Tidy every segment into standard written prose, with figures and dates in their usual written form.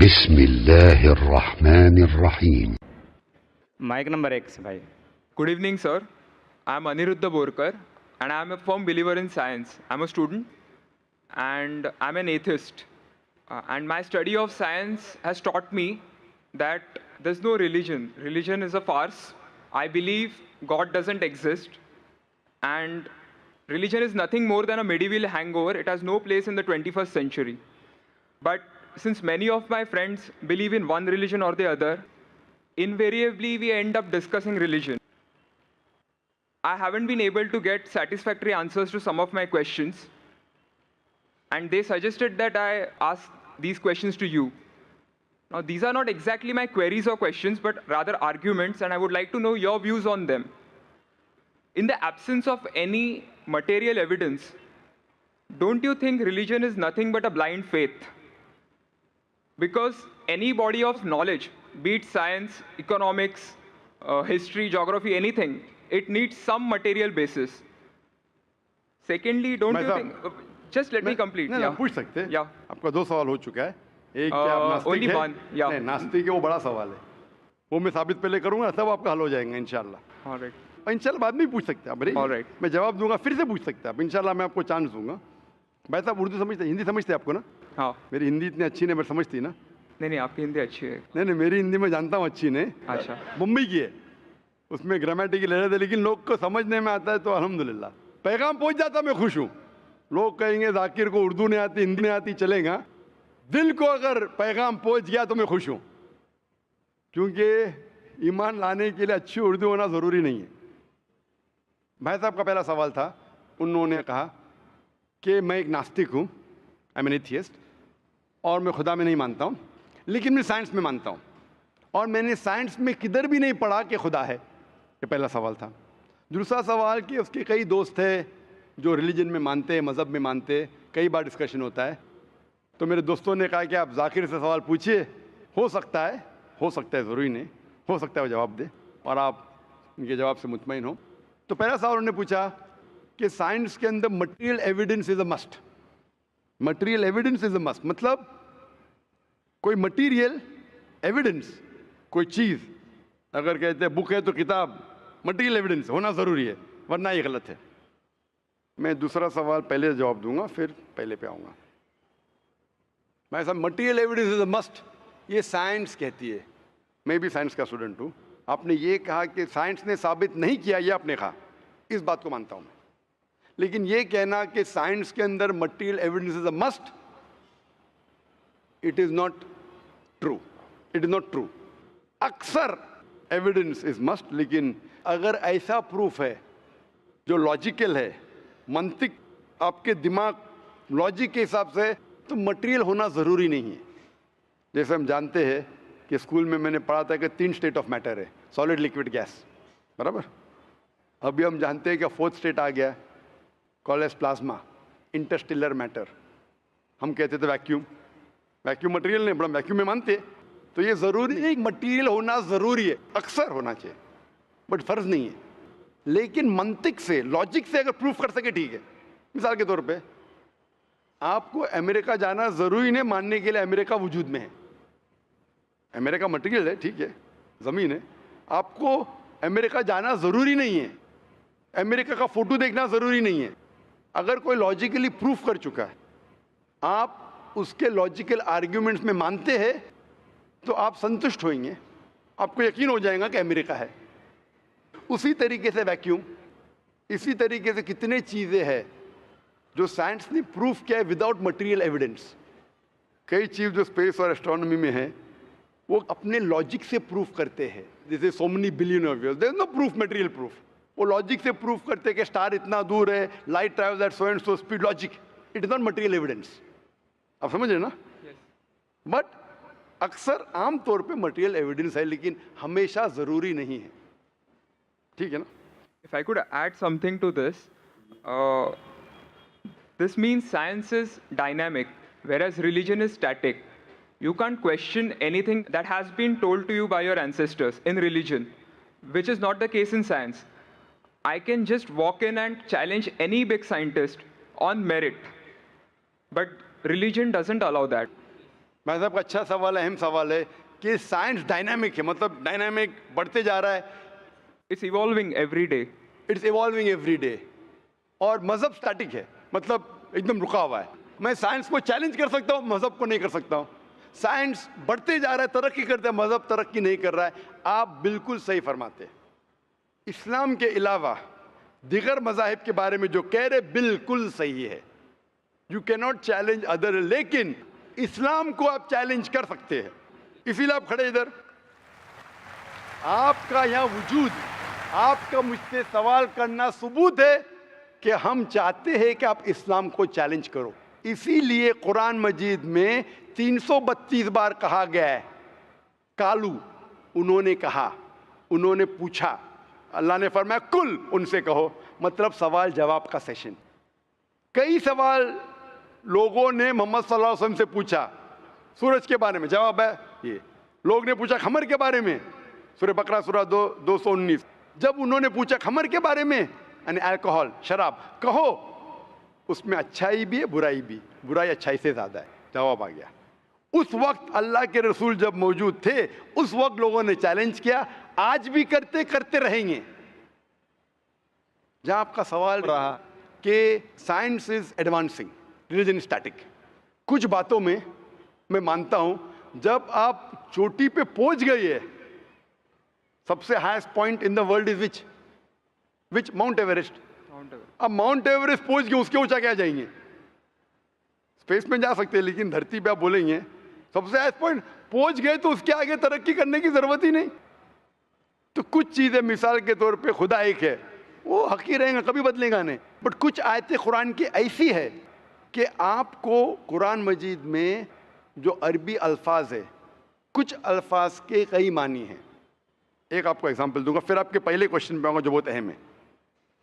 बिस्मिल्लाहिर्रहमानिर्रहीम। Mic number 1 से भाई। Good evening, sir. I'm Aniruddha Borkar, and I'm a firm believer in science. I'm a student, and I'm an atheist. And my study of science has taught me that there's no religion. Religion is a farce. I believe God doesn't exist, and religion is nothing more than a medieval hangover. It has no place in the 21st century. But since many of my friends believe in one religion or the other, invariably we end up discussing religion. I haven't been able to get satisfactory answers to some of my questions, and they suggested that I ask these questions to you. Now, these are not exactly my queries or questions, but rather arguments, and I would like to know your views on them. In the absence of any material evidence, don't you think religion is nothing but a blind faith? Because any body of knowledge, be it science, economics, history, geography, anything, it needs some material basis. Secondly, don't you think... just let me complete. नहीं, Yeah. पूछ सकते हैं। Yeah. आपका 2 सवाल हो चुका है। एक क्या आप नास्तिक only हैं? one, yeah. नहीं, नास्तिक है वो बड़ा सवाल है। वो मैं साबित पहले करूंगा, तब आपका हल हो जाएगा इंशाल्लाह। All right. और इंशाल्लाह बाद में भी पूछ सकते हैं आप। All right. मैं जवाब दूंगा, फिर से पूछ सकते हैं आप। इंशाल्लाह मैं आपको चांस दूंगा। भाई साहब उर्दू समझते, हिंदी समझते हैं आपको ना? हाँ। मेरी हिंदी इतनी अच्छी नहीं, मैं समझती ना? नहीं, आपकी हिंदी अच्छी है। नहीं, मेरी हिंदी मैं जानता हूँ अच्छी नहीं। अच्छा। मुंबई की है, उसमें ग्रामेटिकल एरर है, लेकिन लोग को समझने में आता है तो अल्हम्दुलिल्लाह। पैगाम पहुंच जाता, मैं खुश हूँ। लोग कहेंगे जाकिर को उर्दू नहीं आती, हिंदी नहीं आती, चलेगा। दिल को अगर पैगाम पहुंच गया तो मैं खुश हूँ, क्योंकि ईमान लाने के लिए अच्छी उर्दू होना ज़रूरी नहीं है। भाई साहब का पहला सवाल था, उन्होंने कहा कि मैं एक नास्तिक हूँ, आई एम एन एथियस्ट, और मैं खुदा में नहीं मानता हूँ, लेकिन मैं साइंस में मानता हूँ, और मैंने साइंस में किधर भी नहीं पढ़ा कि खुदा है। ये पहला सवाल था। दूसरा सवाल कि उसके कई दोस्त हैं जो रिलीजन में मानते हैं, मज़हब में मानते हैं, कई बार डिस्कशन होता है। तो मेरे दोस्तों ने कहा कि आप जाकिर से सवाल पूछिए, हो सकता है, ज़रूरी नहीं, हो सकता है वो जवाब दे और आप उनके जवाब से मुतमईन हो। तो पहला सवाल उन्होंने पूछा कि साइंस के अंदर material evidence is a must. Material evidence is a must मतलब कोई मटेरियल एविडेंस, कोई चीज़ अगर कहते हैं बुक है तो किताब, मटेरियल एविडेंस होना ज़रूरी है, वरना ये गलत है। मैं दूसरा सवाल पहले जवाब दूंगा, फिर पहले पे आऊँगा। मैं साहब material evidence is a must, ये साइंस कहती है। मैं भी साइंस का स्टूडेंट हूँ। आपने ये कहा कि साइंस ने साबित नहीं किया, ये आपने कहा, इस बात को मानता हूँ मैं। लेकिन ये कहना कि साइंस के अंदर material evidence is a must, it is not true, it is not true. अक्सर एविडेंस इज़ मस्ट, लेकिन अगर ऐसा प्रूफ है जो लॉजिकल है, मंतिक आपके दिमाग लॉजिक के हिसाब से, तो मटेरियल होना ज़रूरी नहीं है। जैसे हम जानते हैं कि स्कूल में मैंने पढ़ा था कि 3 स्टेट ऑफ मैटर है, सॉलिड, लिक्विड, गैस, बराबर। अभी हम जानते हैं कि 4th स्टेट आ गया, called as plasma, interstellar matter. हम कहते थे वैक्यूम, वैक्यूम मटेरियल नहीं, बड़ा वैक्यूम में मानते। तो ये ज़रूरी नहीं, मटेरियल होना ज़रूरी है, अक्सर होना चाहिए, बट फ़र्ज़ नहीं है। लेकिन मंतिक से, लॉजिक से अगर प्रूफ कर सके ठीक है। मिसाल के तौर पे आपको अमेरिका जाना ज़रूरी नहीं मानने के लिए अमेरिका वजूद में है। अमेरिका मटेरियल है, ठीक है, ज़मीन है। आपको अमेरिका जाना ज़रूरी नहीं है, अमेरिका का फ़ोटो देखना ज़रूरी नहीं है। अगर कोई लॉजिकली प्रूफ कर चुका है, आप उसके लॉजिकल आर्ग्यूमेंट्स में मानते हैं, तो आप संतुष्ट होंगे, आपको यकीन हो जाएगा कि अमेरिका है। उसी तरीके से वैक्यूम, इसी तरीके से कितने चीज़ें हैं जो साइंस ने प्रूफ किया है विदाउट मटेरियल एविडेंस। कई चीज़ जो स्पेस और एस्ट्रोनॉमी में है, वो अपने लॉजिक से प्रूफ करते हैं। जैसे so many billion of years, there is no proof, material proof. वो लॉजिक से प्रूफ करते हैं कि स्टार इतना दूर है, light travels at so and so speed, logic, it is not material evidence. आप समझ रहे ना? बट अक्सर आम तौर पे मटेरियल एविडेंस है, लेकिन हमेशा ज़रूरी नहीं है। ठीक है ना? If I could add something to this, this means science is dynamic, whereas religion is static. You can't question anything that has been told to you by your ancestors in religion, which is not the case in science. I can just walk in and challenge any big scientist on merit, but religion doesn't allow that. भाई साहब का अच्छा सवाल है, अहम सवाल है कि साइंस डायनामिक है, मतलब डायनामिक बढ़ते जा रहा है, It's evolving every day. It's evolving every day. और मजहब स्टैटिक है, मतलब एकदम रुका हुआ है। मैं साइंस को चैलेंज कर सकता हूँ, मजहब को नहीं कर सकता हूँ। साइंस बढ़ते जा रहा है, तरक्की करता है, मजहब तरक्की नहीं कर रहा है। आप बिल्कुल सही फरमाते हैं। इस्लाम के अलावा दिगर मजाहिब के बारे में जो कह रहे बिल्कुल सही है। You can not challenge other, लेकिन इस्लाम को आप चैलेंज कर सकते हैं। इसीलिए आप खड़े इधर, आपका यहाँ वजूद, आपका मुझसे सवाल करना सबूत है कि हम चाहते हैं कि आप इस्लाम को चैलेंज करो। इसीलिए कुरान मजीद में 332 बार कहा गया है कालू, उन्होंने कहा, उन्होंने पूछा। अल्लाह ने फरमाया कुल, उनसे कहो, मतलब सवाल जवाब का सेशन। कई सवाल लोगों ने मोहम्मद सल्लल्लाहु अलैहि वसल्लम से पूछा, सूरज के बारे में जवाब है ये। लोग ने पूछा खमर के बारे में, सूरह बकरा सूरह 219। जब उन्होंने पूछा खमर के बारे में, यानी अल्कोहल, शराब, कहो उसमें अच्छाई भी है बुराई भी, बुराई अच्छाई से ज्यादा है, जवाब आ गया। उस वक्त अल्लाह के रसूल जब मौजूद थे, उस वक्त लोगों ने चैलेंज किया, आज भी करते रहेंगे। जहां आपका सवाल रहा कि science is advancing, religion is static, कुछ बातों में मैं मानता हूं, जब आप चोटी पे पहुंच गए है, सबसे highest point in the world is which mount Everest. अब माउंट एवरेस्ट पहुंच गए, उसके ऊंचा क्या जाएंगे? स्पेस में जा सकते हैं, लेकिन धरती पे आप बोलेंगे सबसे हाईएस्ट पॉइंट पहुंच गए, तो उसके आगे तरक्की करने की जरूरत ही नहीं। तो कुछ चीजें, मिसाल के तौर पे खुदा एक है, वो हक ही रहेगा, कभी बदलेगा नहीं। बट कुछ आयतें कुरान की ऐसी है कि आपको कुरान मजीद में जो अरबी अल्फाज है, कुछ अल्फाज के कई मानी हैं। एक आपको एग्जांपल दूंगा, फिर आपके पहले क्वेश्चन पे आऊंगा जो बहुत अहम है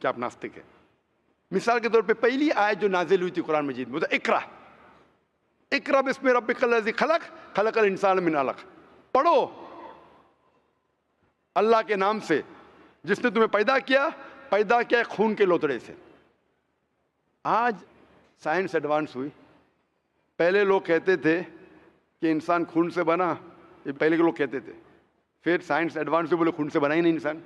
कि आप नास्तिक है। मिसाल के तौर पे पहली आयत जो नाजिल हुई थी कुरान मजीद में, इकरा इकरा बिस्मि रब्बिकल लज़ी खलक खलकल इंसान मिन अलक। पढ़ो अल्लाह के नाम से जिसने तुम्हें पैदा किया खून के लोतड़े से। आज साइंस एडवांस हुई। पहले लोग कहते थे कि इंसान खून से बना, ये पहले के लोग कहते थे। फिर साइंस एडवांस हुई, बोले खून से बना ही नहीं इंसान।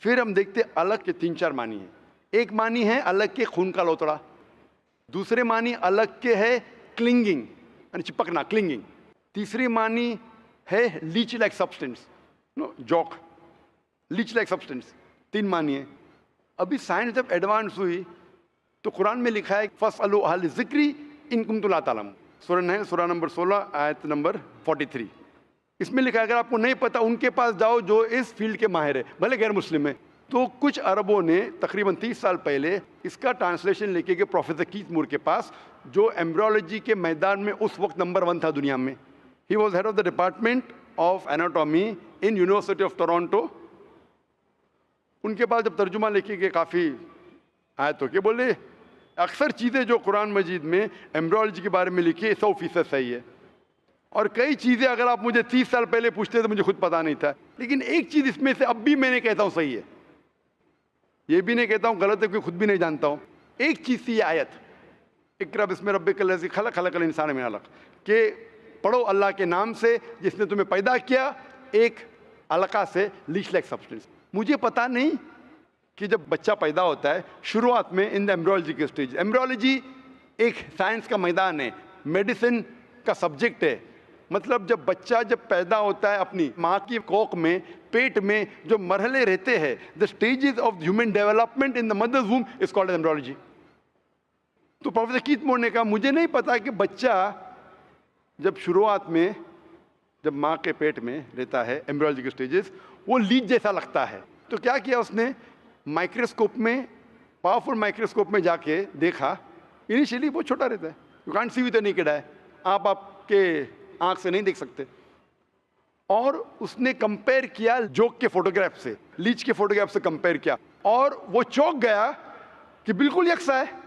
फिर हम देखते अलग के 3-4 मानी है। एक मानी है अलग के खून का लोतड़ा, दूसरे मानी अलग के है क्लिंगिंग, यानी चिपकना, क्लिंगिंग। तीसरी मानी है leech like substance, no joke, leech like substance. 3 मानी है। अभी साइंस जब एडवांस हुई तो कुरान में लिखा है फस्अलू अहल ज़िक्री इन कुंतुम ला तालमून, सूरह नंबर 16 आयत नंबर 43। इसमें लिखा है अगर आपको नहीं पता उनके पास जाओ जो इस फील्ड के माहिर है, भले गैर मुस्लिम है। तो कुछ अरबों ने तकरीबन 30 साल पहले इसका ट्रांसलेशन लेके गए प्रोफेसर कीथ मूर के पास, जो एम्ब्रियोलॉजी के मैदान में उस वक्त नंबर 1 था दुनिया में। He was head of the department of anatomy in university of Toronto. उनके पास जब तर्जुमा लेके गए काफ़ी आयतों के, बोले अक्सर चीज़ें जो कुरान मजीद में एम्ब्रियोलॉजी के बारे में लिखी है 100% सही है, और कई चीज़ें अगर आप मुझे 30 साल पहले पूछते तो मुझे खुद पता नहीं था, लेकिन एक चीज़ इसमें से अब भी मैंने कहता हूँ सही है, ये भी नहीं कहता हूँ गलत है, क्योंकि खुद भी नहीं जानता हूँ। एक चीज़ थी ये आयत, इक़रा बिस्मि रब्बिकल लज़ी खलक खलकल इंसान मिन अलक, कि पढ़ो अल्लाह के नाम से जिसने तुम्हें पैदा किया एक अलका से, लीच लाइक सब्सटेंस। मुझे पता नहीं कि जब बच्चा पैदा होता है शुरुआत में इन द एम्ब्रियोलॉजी के स्टेज, एम्ब्रियोलॉजी एक साइंस का मैदान है, मेडिसिन का सब्जेक्ट है। मतलब जब बच्चा जब पैदा होता है अपनी माँ की कोख में, पेट में जो मरहले रहते हैं, the stages of human development in the mother's womb is called embryology. तो प्रोफेसर कीथ मूर ने कहा मुझे नहीं पता कि बच्चा जब शुरुआत में जब माँ के पेट में रहता है, एम्ब्रियोलॉजी के स्टेजेस, वो लीच जैसा लगता है। तो क्या किया उसने, माइक्रोस्कोप में, पावरफुल माइक्रोस्कोप में जाके देखा। इनिशियली वो छोटा रहता है, you can't see with the naked eye, आप आपके आंख से नहीं देख सकते। और उसने कंपेयर किया जोक के फोटोग्राफ से, लीच के फोटोग्राफ से कंपेयर किया, और वो चौंक गया कि बिल्कुल यकसा है।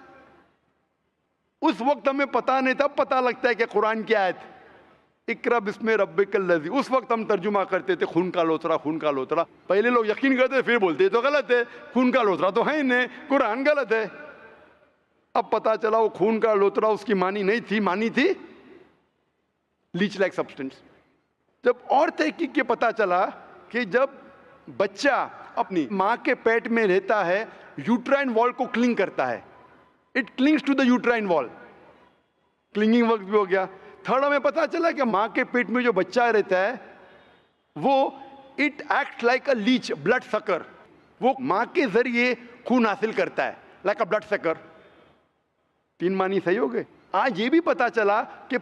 उस वक्त हमें पता नहीं था, पता लगता है कि कुरान की आयत इक़रा बिस्मि रब्बिकल लज़ी, उस वक्त हम तर्जुमा करते थे खून का लोतरा, खून का लोतरा। पहले लोग यकीन करते फिर बोलते तो गलत है, खून का लोतरा तो है ही नहीं, कुरान गलत है। अब पता चला वो खून का लोतरा उसकी मानी नहीं थी, मानी थी लीच लाइक सब्सटेंस। जब और तहकीक के पता चला कि जब बच्चा अपनी माँ के पेट में रहता है, यूट्राइन वॉल को क्लिंग करता है, it clings to the uterine wall, clinging work भी हो गया। थर्ड हमें पता चला कि माँ के पेट में जो बच्चा रहता है वो it act like a leech, blood sucker, वो माँ के जरिए खून हासिल करता है, लाइक अ ब्लड सकर। 3 मानी सही हो गए। आज ये भी पता चला कि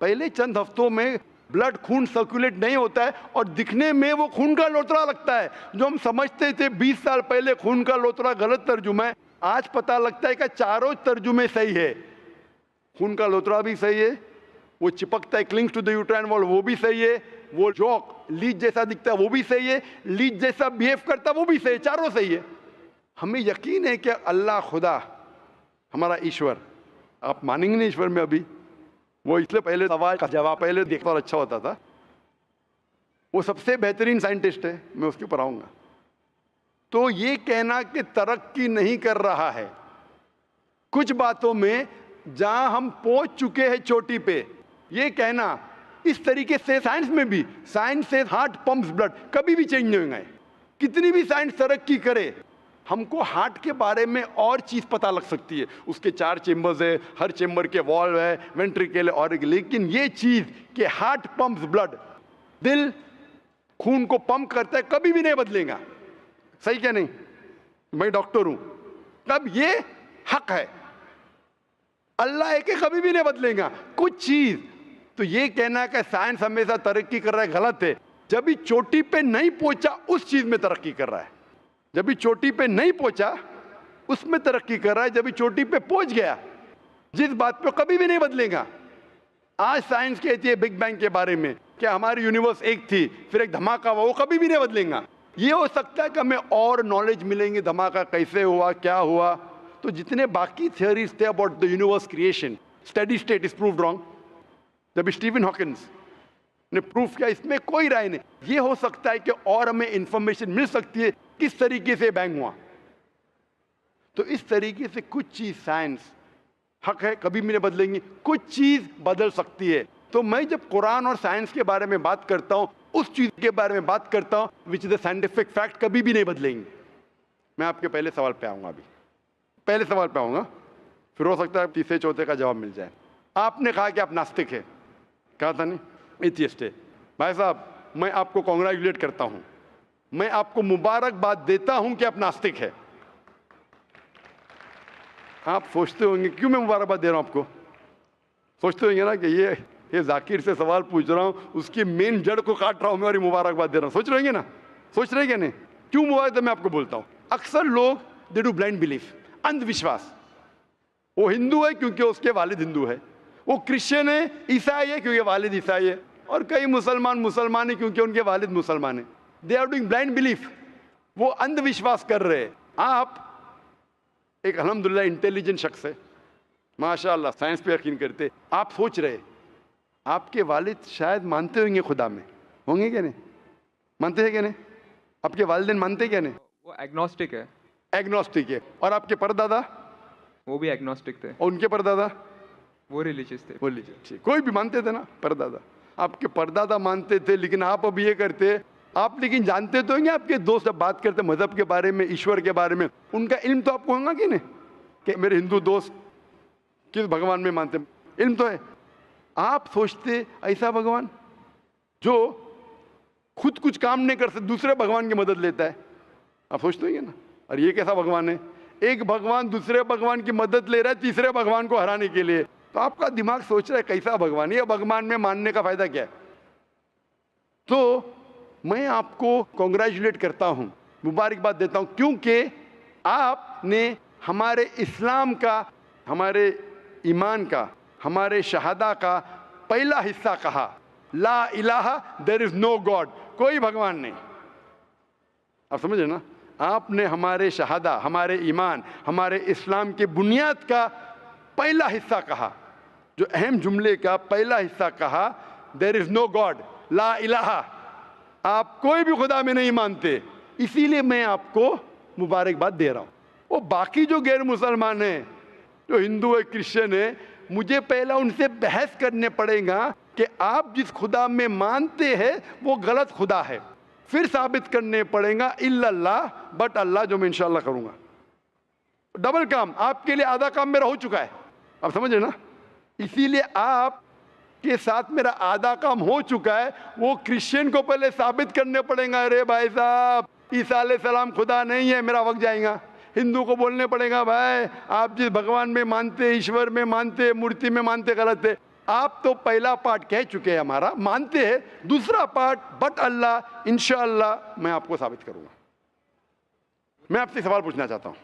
पहले चंद हफ्तों में ब्लड खून सर्कुलेट नहीं होता है और दिखने में वो खून का लोतड़ा लगता है। जो हम समझते थे 20 साल पहले खून का लोतड़ा गलत तर्जुमा है, आज पता लगता है कि चारों तर्जुमे सही है। खून का लोतड़ा भी सही है, वो चिपकता है, clings to the uterine wall, वो भी सही है, वो जॉक लीच जैसा दिखता है वो भी सही है, लीच जैसा बिहेव करता है वो भी सही है, चारों सही है। हमें यकीन है कि अल्लाह खुदा हमारा ईश्वर, आप मानेंगे नहीं ईश्वर में अभी, वो इसलिए पहले सवाल का जवाब पहले देखता और अच्छा होता था। वो सबसे बेहतरीन साइंटिस्ट है, मैं उसके ऊपर आऊंगा। तो ये कहना कि तरक्की नहीं कर रहा है, कुछ बातों में जहां हम पहुंच चुके हैं चोटी पे, ये कहना इस तरीके से साइंस में भी, साइंस से हार्ट पंप्स ब्लड, कभी भी चेंज नहीं होंगे। कितनी भी साइंस तरक्की करे, हमको हार्ट के बारे में और चीज पता लग सकती है, उसके 4 चेंबर्स है, हर चेंबर के वॉल्व है, वेंट्रिकल है और, लेकिन ये चीज कि हार्ट पंप्स ब्लड, दिल खून को पंप करता है, कभी भी नहीं बदलेगा। सही क्या नहीं? मैं डॉक्टर हूं, तब ये हक है, अल्लाह है कि कभी भी नहीं बदलेगा कुछ चीज। तो ये कहना कि साइंस हमेशा तरक्की कर रहा है, गलत है। जब भी चोटी पे नहीं पहुंचा उस चीज में तरक्की कर रहा है, जब भी चोटी पे नहीं पहुंचा उसमें तरक्की कर रहा है, जब भी चोटी पे पहुंच गया जिस बात पे कभी भी नहीं बदलेगा। आज साइंस कहती है बिग बैंग के बारे में कि हमारी यूनिवर्स एक थी फिर एक धमाका हुआ, वो कभी भी नहीं बदलेगा। ये हो सकता है कि हमें और नॉलेज मिलेंगे, धमाका कैसे हुआ, क्या हुआ। तो जितने बाकी थियोरीज थे about the universe creation, steady state is proved wrong. जब स्टीवन हॉकिंस ने प्रूफ किया, इसमें कोई राय नहीं। ये हो सकता है कि और हमें इंफॉर्मेशन मिल सकती है किस तरीके से बैंग हुआ। तो इस तरीके से कुछ चीज साइंस हक है, कभी भी नहीं बदलेंगी, कुछ चीज बदल सकती है। तो मैं जब कुरान और साइंस के बारे में बात करता हूं, उस चीज के बारे में बात करता हूं which is the scientific fact, कभी भी नहीं बदलेंगी। मैं आपके पहले सवाल पे आऊंगा, अभी पहले सवाल पे आऊंगा, फिर हो सकता है तीसरे चौथे का जवाब मिल जाए। आपने कहा कि आप नास्तिक है, कहा था नहीं, एथियस्ट है। भाई साहब, मैं आपको कॉन्ग्रेचुलेट करता हूं, मैं आपको मुबारकबाद देता हूं कि आप नास्तिक है। आप सोचते होंगे क्यों मैं मुबारकबाद दे रहा हूं आपको, सोचते होंगे ना कि ये जाकिर से सवाल पूछ रहा हूं, उसकी मेन जड़ को काट रहा हूं मैं और मुबारकबाद दे रहा हूं। सोच रहे हैं ना, सोच रहे हैं नहीं? क्यों मुबारक मैं आपको बोलता हूं। अक्सर लोग दे डू ब्लाइंड बिलीफ, अंधविश्वास। वो हिंदू है क्योंकि उसके वालिद हिंदू है, वो क्रिश्चियन है, ईसाई है क्योंकि वालिद ईसाई है, और कई मुसलमान है क्योंकि उनके वालिद मुसलमान है। They are doing blind belief, वो अंधविश्वास कर रहे हैं। आप एक अल्हम्दुलिल्लाह इंटेलिजेंट शख्स है, माशाअल्लाह, साइंस पे यकीन करते। आप सोच रहे आपके वालिद शायद मानते होंगे खुदा में, होंगे क्या नहीं? मानते हैं क्या नहीं? आपके वालिदैन मानते क्या नहीं? वो एग्नोस्टिक है। एग्नोस्टिक है। और आपके परदादा? वो भी एग्नोस्टिक थे। और उनके परदादा? वो रिलीजियस थे। वो रिलीजियस, कोई भी मानते थे ना परदादा। आपके परदादा मानते थे, लेकिन आप अब ये करते, आप लेकिन जानते तो होंगे, आपके दोस्त जब बात करते मजहब के बारे में, ईश्वर के बारे में, उनका इल्म तो आपको होगा कि नहीं, कि मेरे हिंदू दोस्त किस भगवान में मानते, इल्म तो है। आप सोचते ऐसा भगवान जो खुद कुछ काम नहीं कर सकते, दूसरे भगवान की मदद लेता है, आप सोचते होंगे ना। और ये कैसा भगवान है? एक भगवान दूसरे भगवान की मदद ले रहा है तीसरे भगवान को हराने के लिए। तो आपका दिमाग सोच रहा है कैसा भगवान, ये भगवान में मानने का फायदा क्या है? तो मैं आपको कॉन्ग्रेचुलेट करता हूं, मुबारकबाद देता हूं, क्योंकि आपने हमारे इस्लाम का, हमारे ईमान का, हमारे शहादा का पहला हिस्सा कहा, ला इलाहा, देयर इज नो गॉड, कोई भगवान नहीं। आप समझे ना? आपने हमारे शहादा, हमारे ईमान, हमारे इस्लाम के बुनियाद का पहला हिस्सा कहा, जो अहम जुमले का पहला हिस्सा कहा, देयर इज नो गॉड, ला इलाहा, आप कोई भी खुदा में नहीं मानते। इसीलिए मैं आपको मुबारकबाद दे रहा हूं। वो बाकी जो गैर मुसलमान हैं, जो हिंदू है, क्रिश्चियन है, मुझे पहला उनसे बहस करने पड़ेगा कि आप जिस खुदा में मानते हैं वो गलत खुदा है, फिर साबित करने पड़ेगा इल्लल्लाह, बट अल्लाह जो मैं इंशाल्लाह करूंगा। डबल काम, आपके लिए आधा काम मेरा हो चुका है, आप समझ रहे ना। इसीलिए आप के साथ मेरा आधा काम हो चुका है, वो क्रिश्चियन को पहले साबित करने पड़ेगा, अरे भाई साहब ईसा अलैहिस्सलाम खुदा नहीं है, मेरा वक्त जाएगा। हिंदू को बोलने पड़ेगा, भाई आप जिस भगवान में मानते, ईश्वर में मानते, मूर्ति में मानते, गलत है। आप तो पहला पार्ट कह चुके हैं हमारा, मानते हैं। दूसरा पार्ट बट अल्लाह, इंशाअल्लाह मैं आपको साबित करूंगा। मैं आपसे सवाल पूछना चाहता हूं,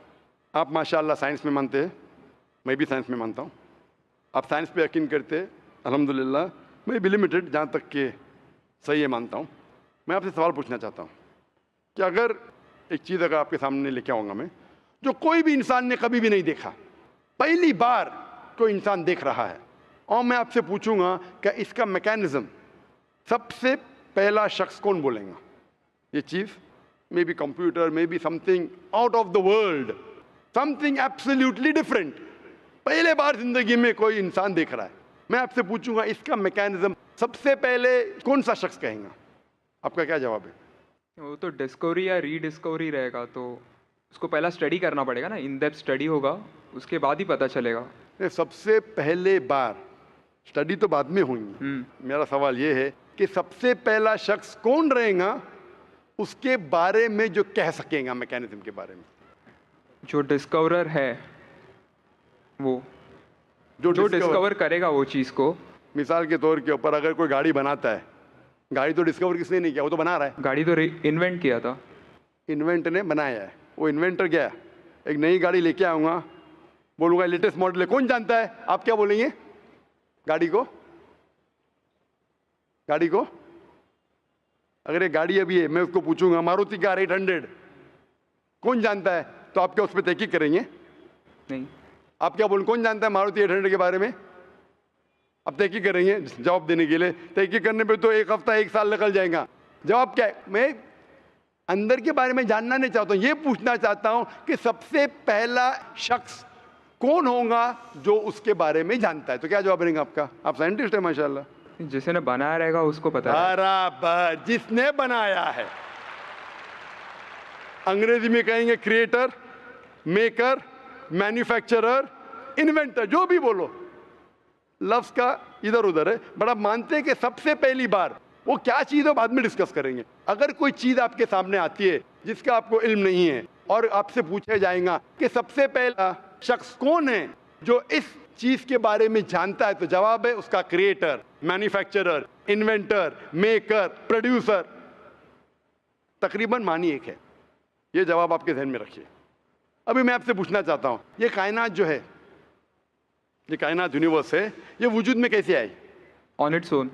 आप माशाअल्लाह साइंस में मानते हैं, मैं भी साइंस में मानता हूं। आप साइंस पे यकीन करते हैं, अल्हम्दुलिल्लाह। मैं भी लिमिटेड, जहाँ तक के सही है मानता हूँ। मैं आपसे सवाल पूछना चाहता हूँ कि अगर एक चीज़ अगर आपके सामने लेके आऊँगा मैं, जो कोई भी इंसान ने कभी भी नहीं देखा, पहली बार कोई इंसान देख रहा है, और मैं आपसे पूछूंगा कि इसका मैकेनिज्म, सबसे पहला शख्स कौन बोलेगा? ये चीज़ maybe computer, maybe something out of the world, something absolutely different, पहले बार जिंदगी में कोई इंसान देख रहा है। मैं आपसे पूछूंगा इसका मैकेनिज्म सबसे पहले कौन सा शख्स कहेगा? आपका क्या जवाब है? वो तो डिस्कवरी या रीडिस्कवरी रहेगा, तो उसको पहला स्टडी करना पड़ेगा ना, इन डेप्थ स्टडी होगा, उसके बाद ही पता चलेगा। सबसे पहले बार, स्टडी तो बाद में होंगी। मेरा सवाल ये है कि सबसे पहला शख्स कौन रहेगा उसके बारे में जो कह सकेगा मैकेनिज्म के बारे में? जो डिस्कवरर है, वो जो डिस्कवर करेगा वो चीज़ को। मिसाल के तौर के ऊपर अगर कोई गाड़ी बनाता है, गाड़ी तो डिस्कवर किसने नहीं किया, वो तो बना रहा है। गाड़ी तो इन्वेंट किया था, इन्वेंट ने बनाया है। वो इन्वेंटर गया, एक नई गाड़ी लेके आऊँगा, बोलूँगा लेटेस्ट मॉडल है, कौन जानता है? आप क्या बोलेंगे? गाड़ी को, गाड़ी को अगर ये गाड़ी अभी है, मैं उसको पूछूंगा मारुति कार 800 कौन जानता है, तो आप क्या उस पर तहकीक करेंगे? नहीं। आप क्या बोलें, कौन जानता है मारुति 800 के बारे में? अब तहकीक करेंगे जवाब देने के लिए। तहकीक करने पे तो एक हफ्ता, एक साल निकल जाएगा। जवाब क्या है? मैं अंदर के बारे में जानना नहीं चाहता हूँ, ये पूछना चाहता हूँ कि सबसे पहला शख्स कौन होगा जो उसके बारे में जानता है। तो क्या जवाब रहेगा आपका? आप साइंटिस्ट है माशाल्लाह। जिसने बनाया रहेगा उसको पता है। बराबर, जिसने बनाया है। अंग्रेजी में कहेंगे क्रिएटर, मेकर, मैन्युफैक्चरर, इन्वेंटर, जो भी बोलो, लफ्ज का इधर उधर है। बड़ा मानते हैं कि सबसे पहली बार वो क्या चीज़ है बाद में डिस्कस करेंगे। अगर कोई चीज़ आपके सामने आती है जिसका आपको इल्म नहीं है और आपसे पूछा जाएगा कि सबसे पहला शख्स कौन है जो इस चीज़ के बारे में जानता है, तो जवाब है उसका creator, manufacturer, inventor, maker, producer. तकरीबन मानी एक है। ये जवाब आपके जहन में रखिए। अभी मैं आपसे पूछना चाहता हूँ, ये कायनात जो है, ये कायनात यूनिवर्स है, ये वजूद में कैसे आई? On its own.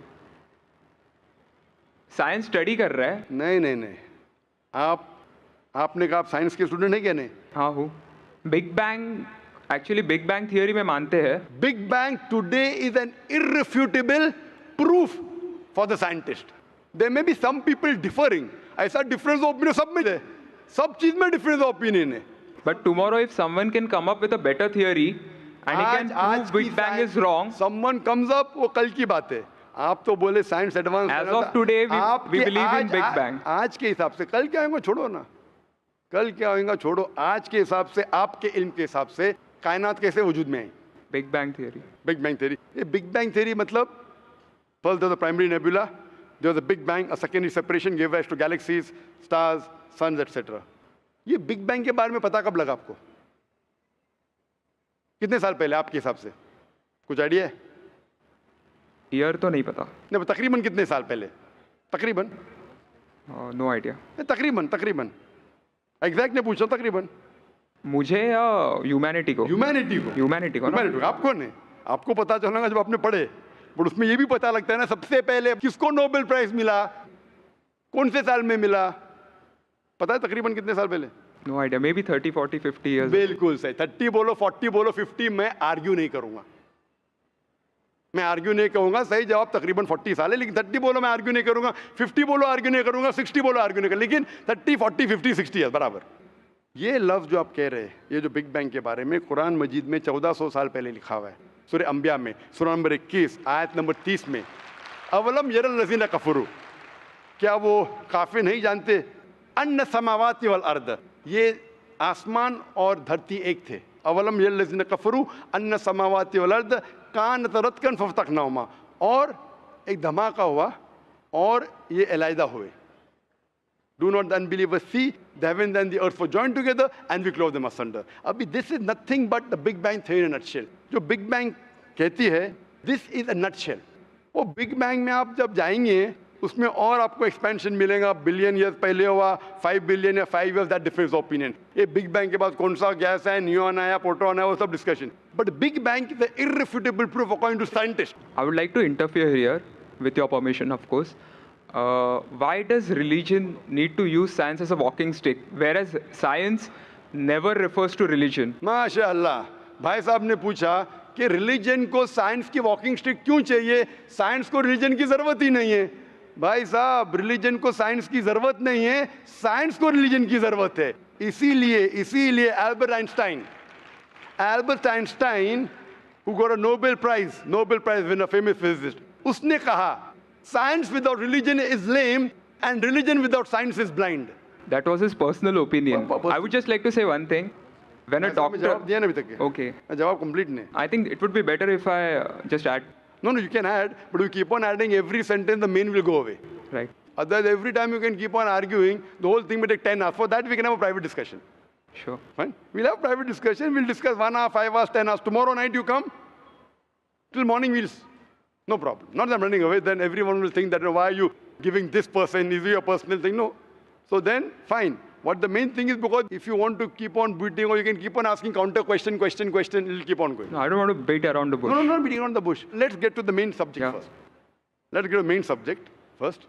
Science study कर रहा है। नहीं नहीं नहीं, आपने कहा आप साइंस के स्टूडेंट हैं क्या? नहीं। हाँ हूँ। Big bang, actually big bang theory में मानते हैं। Big bang today is an irrefutable proof for the scientist. There may be some people differing, ऐसा डिफरेंस ऑफ ओपिनियन सब में है, सब चीज में डिफरेंस ऑफ ओपिनियन है। But tomorrow if someone can come up with a better theory and he can prove big bang is wrong, someone comes up, वो कल की बात है। आप तो बोले science advance, age of today we believe in big bang. आज के हिसाब से, कल क्या होगा छोड़ो ना, कल क्या होगा छोड़ो, आज के हिसाब से, आपके इल्म के हिसाब से कायनात कैसे वजूद में आई? Big bang theory. Big bang theory. ये बिग बैंग थियोरी मतलब first there was a primary nebula, there was a big bang, a secondary separation give rise to galaxies, stars, suns etcetera. ये बिग बैंग के बारे में पता कब लगा आपको? कितने साल पहले आपके हिसाब से? कुछ आइडिया है? ईयर तो नहीं पता। नहीं, तकरीबन कितने साल पहले? तकरीबन नो आइडिया। तकरीबन तकरीबन एग्जैक्ट नहीं पूछा, तकरीबन। मुझे या ह्यूमैनिटी को? ह्यूमैनिटी को आपको नहीं, आपको पता चलेगा जब आपने पढ़े। बट उसमें ये भी पता लगता है ना, सबसे पहले किसको नोबेल प्राइज मिला, कौन से साल में मिला, पता है तकरीबन कितने साल पहले? No idea, maybe 30, 40, 50 years. बिल्कुल सही। 30 बोलो, 40 बोलो, 50, मैं आर्ग्यू नहीं करूंगा, मैं आर्ग्यू नहीं कहूंगा। सही जवाब तकरीबन 40 साल है, लेकिन 30 बोलो मैं आर्ग्यू नहीं करूंगा, 50 बोलो आर्ग्यू नहीं करूंगा, 60 बोलो आर्ग्यू नहीं करूंगा, लेकिन 30, 40, 50, 60 ईयर्स बराबर। ये लफ्ज़ जो आप कह रहे हैं, ये जो बिग बैंग के बारे में कुरान मजीद में 1400 साल पहले लिखा हुआ है। सूरह अंबिया में सूरह नंबर 21 आयत नंबर 30 में, अवलम यरल लज़ीना कफरू, क्या वो काफिर नहीं जानते, अन्न समावाति वल अर्द, ये आसमान और धरती एक थे। अवलम यरल लज़ीना कफरू अन्न समावाति वल अर्द कानत रतकन फफ्तकनाहुमा, और एक धमाका हुआ और ये अलहदा हुए। Do not the unbelievers see the heavens and the earth were joined together and we clove them asunder. अभी this is nothing but the Big Bang theory in a nutshell. जो Big Bang कहती है, this is a nutshell. वो Big Bang में आप जब जाएंगे उसमें और आपको एक्सपेंशन मिलेगा, बिलियन ईयर्स पहले हुआ, 5 बिलियन या 5 ईयर्स, दैट डिफरेंस ओपिनियन। ये बिग बैंग के बाद कौन सा गैस है, न्यूट्रॉन आया, प्रोटॉन है, वो सब discussion. But big bang is the irrefutable proof according to scientist. I would like to interfere here, with your permission, of course. Why does religion need to use science as a walking stick, whereas science never refers to religion? माशाअल्लाह, भाई साहब ने पूछा कि religion को science की walking stick क्यों चाहिए, साइंस को रिलीजन की जरूरत ही नहीं है। भाई साहब, रिलीजन को साइंस की जरूरत नहीं है, साइंस को रिलीजन की जरूरत है। इसीलिए Albert Einstein who got a Nobel Prize winner, famous physicist, उसने कहा science without religion is lame and religion without science is blind. That was his personal opinion. I would just like to say one thing. When a doctor... जवाब दिया ना अभी तक के? Okay. जवाब complete नहीं। I think it would be better if I just add. No, you can add, but you keep on adding every sentence, the main will go away. Right. Otherwise, every time you can keep on arguing, the whole thing will take 10 hours. For that, we can have a private discussion. Sure. Fine? We'll have private discussion. We'll discuss 1 hour, 5 hours, 10 hours. Tomorrow night you come. Till morning no problem. Not that I'm running away. Then everyone will think that, why are you giving this person? Is it your personal thing? No. So then, fine. What the main thing is, because if you want to keep on beating, or you can keep on asking counter question, it'll keep on going. No, I don't want to beat around the bush. No, not beating around the bush. Let's get to the main subject first. Let's get to the main subject first.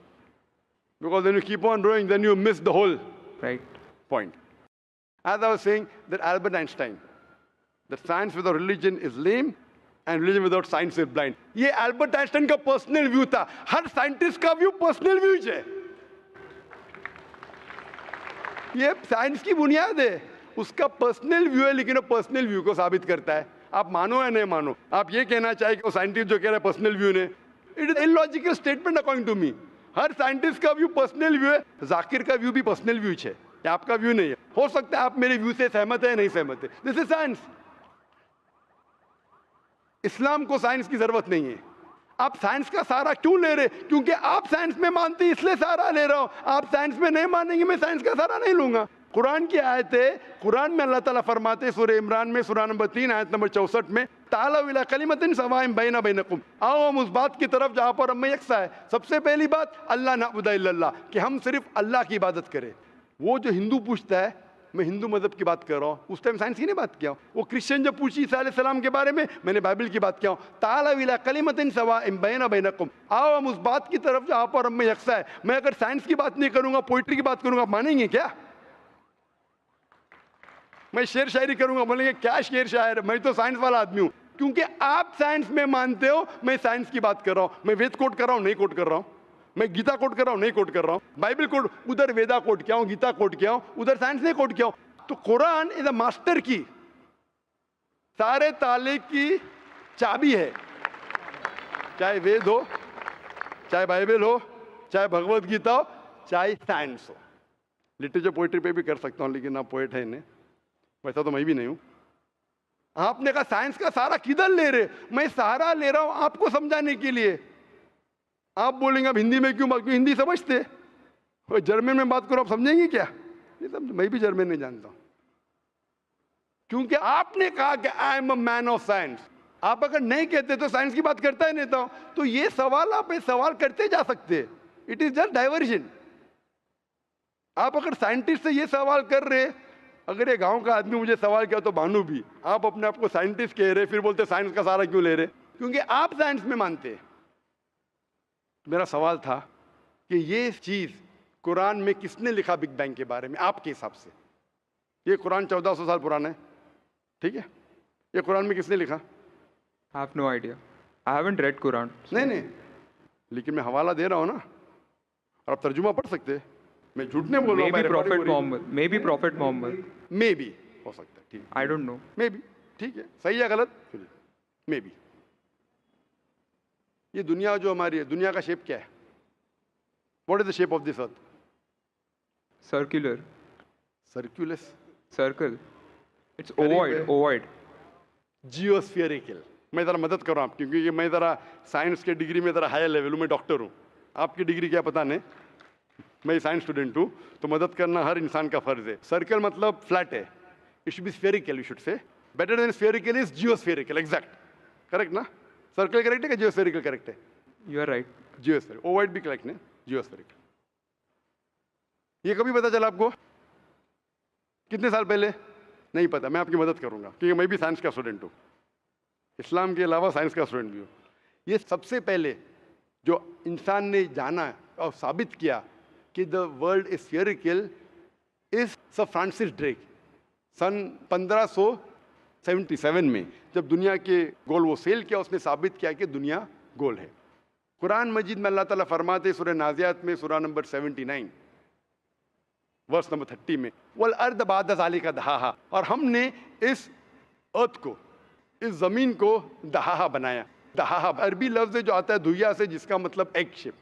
Because when you keep on growing, then you miss the whole point. As I was saying, that Albert Einstein, that science without religion is lame and religion without science is blind. ये Albert Einstein का personal view था. हर scientist का view personal view है. ये science की बुनियाद है, उसका पर्सनल व्यू है, लेकिन वो पर्सनल व्यू को साबित करता है। आप मानो या नहीं मानो, आप ये कहना चाहे कि वो साइंटिस्ट जो कह रहा है पर्सनल व्यू ने, it is illogical statement according to me. हर साइंटिस्ट का व्यू पर्सनल व्यू है, जाकिर का व्यू भी पर्सनल व्यू है, आपका व्यू नहीं है। हो सकता है आप मेरे व्यू से सहमत है, नहीं सहमत है, दिस इज साइंस। इस्लाम को साइंस की जरूरत नहीं है। आप साइंस का सहारा क्यों ले रहे? क्योंकि आप साइंस में मानते इसलिए सहारा ले रहा हूं। आप साइंस में नहीं मानेंगे, मैं साइंस का सहारा नहीं लूंगा। कुरान की आयत है, कुरान में अल्लाह ताला फरमाते सूरह इमरान में सूरह नंबर 3 आयत नंबर 64 में, तालव इला कलिमतिन सवाइन बैना बैनकुम, आओ हम उस बात की तरफ जहां पर हम यकसा है। सबसे पहली बात, अल्लाह नअबुद इल्लल्लाह, कि हम सिर्फ अल्लाह की इबादत करें। वो जो हिंदू पूछता है, मैं हिंदू मजहब की बात कर रहा हूँ, उस टाइम साइंस की नहीं बात किया। वो क्रिश्चियन जब पूछी ईसा अलैहिस्सलाम के बारे में, मैंने बाइबल की बात किया। तालव इला कलिमतिन सवाइन बैना बैनकुम, आओ हम उस बात की तरफ जहां पर हम यकसा है। मैं अगर साइंस की बात नहीं करूंगा, पोइट्री की बात करूंगा, आप मानेंगे क्या? मैं शेर शायरी करूंगा, बोलेंगे क्या शेर शायर, मैं तो साइंस वाला आदमी हूं। क्योंकि आप साइंस में मानते हो, मैं साइंस की बात कर रहा हूं। मैं वेद कोट कर रहा हूं, नहीं कोट कर रहा हूं। मैं गीता कोट कर रहा हूं, नहीं कोट कर रहा हूं। बाइबल कोट, उधर वेदा कोट किया हूं, गीता कोट किया हूं, उधर साइंस नहीं कोट किया हूं। तो कुरान इज अ मास्टर की, सारे ताले की चाबी है। चाहे वेद हो, चाहे बाइबल हो, चाहे भगवत गीता हो, चाहे साइंस हो। लिटरेचर पोइट्री पे भी कर सकता हूं, लेकिन आप पोएट है इन्हें, वैसा तो मैं भी नहीं हूं। आपने कहा साइंस का सहारा किधर ले रहे? मैं सहारा ले रहा हूं आपको समझाने के लिए। आप बोलेंगे अब हिंदी में क्यों बात, क्यों हिंदी समझते? और जर्मन में बात करो, आप समझेंगे क्या? नहीं समझ, मैं भी जर्मन नहीं जानता हूं। क्योंकि आपने कहा कि I am a man of science. आप अगर नहीं कहते तो साइंस की बात करता ही नहीं था। तो ये सवाल आप सवाल करते जा सकते, इट इज जस्ट डाइवर्जन। आप अगर साइंटिस्ट से ये सवाल कर रहे, अगर ये गांव का आदमी मुझे सवाल किया तो भानु भी, आप अपने आप को साइंटिस्ट कह रहे, फिर बोलते साइंस का सहारा क्यों ले रहे? क्योंकि आप साइंस में मानते हैं। मेरा सवाल था कि ये चीज कुरान में किसने लिखा बिग बैंग के बारे में आपके हिसाब से? ये कुरान 1400 साल पुराना है, ठीक है? ये कुरान में किसने लिखा? I have no idea. I haven't read Quran. नहीं, लेकिन मैं हवाला दे रहा हूँ ना, और आप तर्जुमा पढ़ सकते हैं। मैं झूठ नहीं बोल रहा हूँ। Maybe Prophet Muhammad. Maybe Prophet Muhammad. Maybe हो सकता है, ठीक है। I don't know. Maybe, ठीक है, सही है गलत, मे बी। ये दुनिया जो हमारी है, दुनिया का शेप क्या है? What is the shape of this earth? Circular. सर्क्यूलस, Circle. It's करीब ovoid. है। Ovoid. जियोस्फेरिकल। मैं ज़रा मदद कर रहा हूँ आपकी, क्योंकि मैं ज़रा साइंस के डिग्री में ज़रा हायर लेवल हूँ, मैं डॉक्टर हूँ। आपकी डिग्री क्या पता नहीं, मैं साइंस स्टूडेंट हूँ, तो मदद करना हर इंसान का फर्ज है। सर्कल मतलब फ्लैट है, it should be spherical, you should say. Better than spherical is geospherical, exact, correct ना? सर्कल करेक्ट है कि जियोस्फेरिकल करेक्ट है? You are right. Geospherical, ovoid भी करेक्ट है, जियोस्फेरिकल। ये कभी पता चला आपको? कितने साल पहले? नहीं पता, मैं आपकी मदद करूंगा, क्योंकि मैं भी साइंस का स्टूडेंट हूँ, इस्लाम के अलावा साइंस का स्टूडेंट भी हूँ। ये सबसे पहले जो इंसान ने जाना और साबित किया कि the world is spherical is sir Francis Drake. सन 1577 में जब दुनिया के गोल वो सेल किया, उसने साबित किया कि दुनिया गोल है। कुरान मजीद में अल्लाह ताला फरमाते सूरह नाज़ियात में सूरह नंबर 79 वर्स नंबर 30 में, वल अर्द बाद ज़ालिका दहाहा, और हमने इस अर्थ को, इस जमीन को दहाहा बनाया। दहाहा अरबी लफ्ज़ है जो आता है दुहिया से, जिसका मतलब एग शेप।